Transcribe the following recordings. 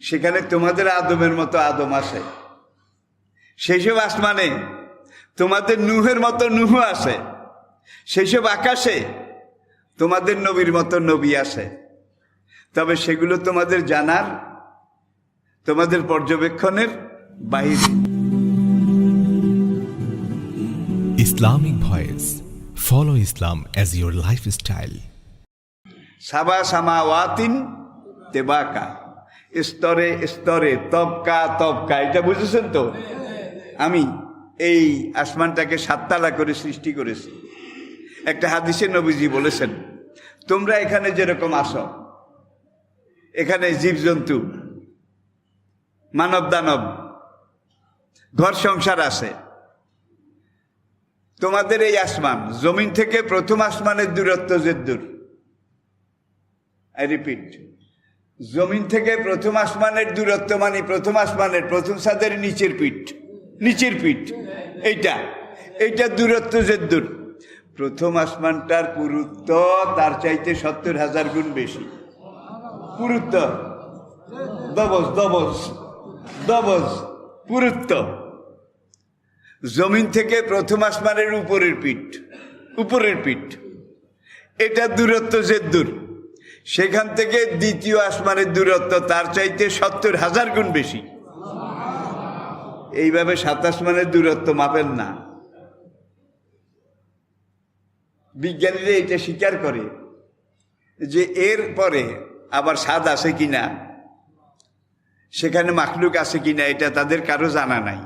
সেখানে তোমাদের আদমের মতো আদম আসে। সেইসব আসমানে তোমাদের নূহের মতো নূহ আসে। সেইসব আকাশে তোমাদের নবীর মতো নবী আসে। তবে সেগুলো তোমাদের জানার, তোমাদের পর্যবেক্ষণের বাইরে। Islamic Voice. Follow Islam as your lifestyle. সাবা সামাওয়াতিন তেবাকা, স্তরে স্তরে, তবকা তবকা। এটা বুঝেছেন তো? আমি এই আসমানটাকে 7 তালা করে সৃষ্টি করেছি। একটা হাদিসে নবীজি বলেছেন, তোমরা এখানে যেরকম আসো, এখানে জীবজন্তু, মানব দানব, ঘর সংসার আছে। তোমাদের এই আসমান, জমিন থেকে প্রথম আসমানের দূরত্ব যে দূর, আই রিপিট, জমিন থেকে প্রথম আসমানের দূরত্ব মানে প্রথম আসমানের প্রথম ছাদের নিচের পিঠ, এইটা দূরত্ব যে দূর। প্রথম আসমানটার পুরুত্ব তার চাইতে 70,000 গুণ বেশি। পুরুত্ব, দবজ পুরুত্ব। জমিন থেকে প্রথম আসমানের উপরের পিঠ, এটা দূরত্ব যে দূর। সেখান থেকে দ্বিতীয় আসমানের দূরত্ব তার চাইতে 70,000 গুণ বেশি। এইভাবে 7 আসমানের দূরত্ব মাপেন না। বিজ্ঞানীরা এটা স্বীকার করে যে এর পরে আবার স্বাদ আছে কিনা, সেখানে মাখলুক আছে কিনা, এটা তাদের কারো জানা নাই।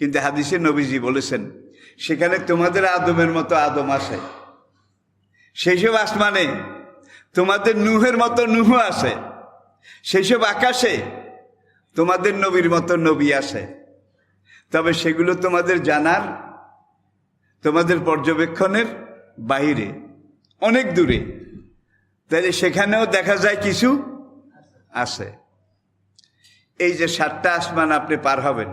কিন্তু হাদিসে নবীজি বলেছেন, সেখানে তোমাদের আদমের মতো আদম আসে। সেইসব আসমানে তোমাদের নূহের মতো নূহ আসে। সেইসব আকাশে তোমাদের নবীর মতো নবী আসে। তবে সেগুলো তোমাদের জানার, তোমাদের পর্যবেক্ষণের বাইরে, অনেক দূরে। তাহলে সেখানেও দেখা যায় কিছু আছে। এই যে 7টা আসমান আপনি পার হবেন,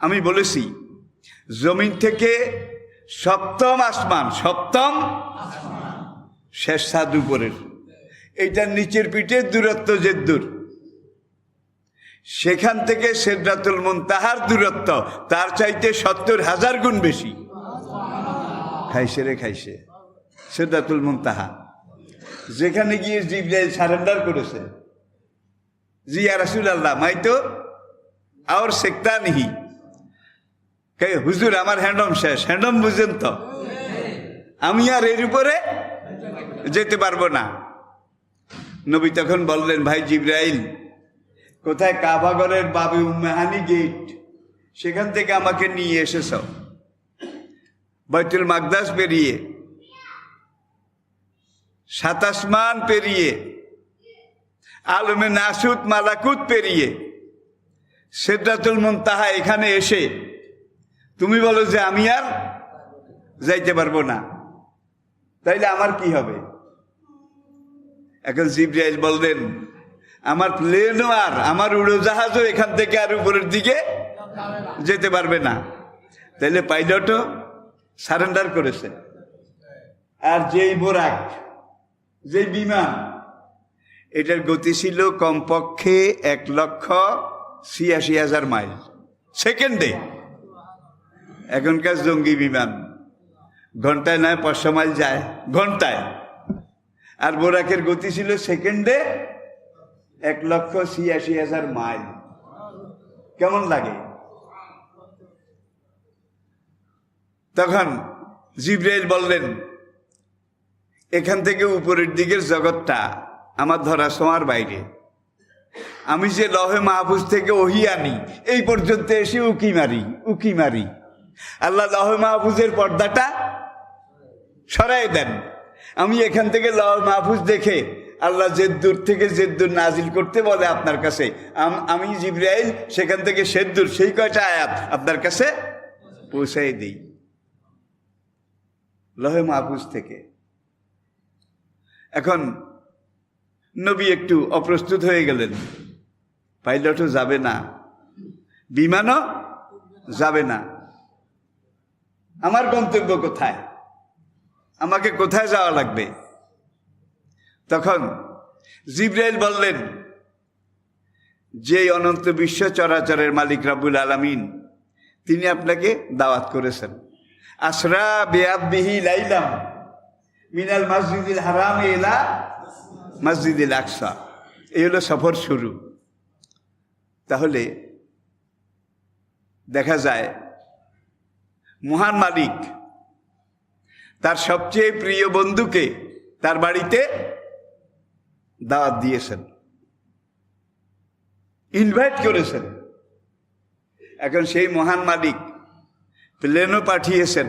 আমি বলেছি জমিন থেকে সপ্তম আসমান, শেষ ছাদ উপরের, এইটার নিচের পিঠের দূরত্ব যে দূর, সেখান থেকে সিদরাতুল মুনতাহার দূরত্ব তার চাইতে 70,000 গুণ বেশি। খাইছে সিদরাতুল মুনতাহা, যেখানে গিয়ে জিবরাইল সারেন্ডার করেছে, জি ইয়া রাসূলুল্লাহ, মাই তো আর সেক্তা নিহি, হুজুর আমার হ্যান্ডম শেষ। হ্যান্ডম বুঝেন তো, আমি আর এর উপরে যেতে পারবো না। নবী তখন বললেন, ভাই জিবরাইল, কোথায়? কাবাগরের বাবে উম্মেহানি গেট, সেখান থেকে আমাকে নিয়ে এসেছ। বাইতুল মাকদাস পেরিয়ে, 7 আসমান পেরিয়ে, আলমে নাসুত মালাকুত পেরিয়ে, সিদরাতুল মুনতাহা এখানে এসে তুমি বলো যে আমি আর যাইতে পারবো না, তাইলে আমার কি হবে? এখন জিবরাইল বললেন, আমার প্লেনও আর আমার উড়োজাহাজও এখান থেকে আর উপরের দিকে যেতে পারবে না। তাইলে পাইলটও সারেন্ডার করেছে। আর যেই বোরাক, যেই বিমান, এটার গতি ছিল কমপক্ষে 1,86,000 মাইল সেকেন্ডে। এখনকার জঙ্গি বিমান ঘন্টায় নয় 500 মাইল যায় ঘন্টায়, আর বোরাকের গতি ছিল সেকেন্ডে 1,86,000 মাইল। কেমন লাগে? তখন জিবরাইল বললেন, এখান থেকে উপরের দিকের জগৎটা আমার ধরা ছোঁয়ার বাইরে। আমি যে লহে মাহফুজ থেকে ওহী আনি, এই পর্যন্ত এসে উকি মারি। আল্লাহ লহে মাহফুজের পর্দাটা সরাই দেন। আমি এখান থেকে লহে মাহফুজ দেখে আল্লাহ যে দূর থেকে যে দূর নাজিল করতে বলে আপনার কাছে, আমি জিবরাইল সেখান থেকে সে দূর সেই কয়টা আয়াত আপনার কাছে পৌঁছাই দিই লহে মাহফুজ থেকে। এখন নবী একটু অপ্রস্তুত হয়ে গেলেন। পাইলটও যাবে না, বিমানও যাবে না। আমার গন্তব্য কোথায়? আমাকে কোথায় যাওয়া লাগবে? তখন জিবরাইল বললেন, যেই অনন্ত বিশ্ব চরাচরের মালিক রাব্বুল আলামিন তিনি আপনাকে দাওয়াত করেছেন। আসরা বিআবদিহি লাইলাম মিনাল মসজিদিল হারাম ইলা মসজিদিল আকসা, এই হলো সফর শুরু। তাহলে দেখা যায় মহান মালিক তার সবচেয়ে প্রিয় বন্ধুকে তার বাড়িতে দাওয়াত দিয়েছেন, ইনভাইট করেছেন। এখন সেই মহান মালিক প্লেনও পাঠিয়েছেন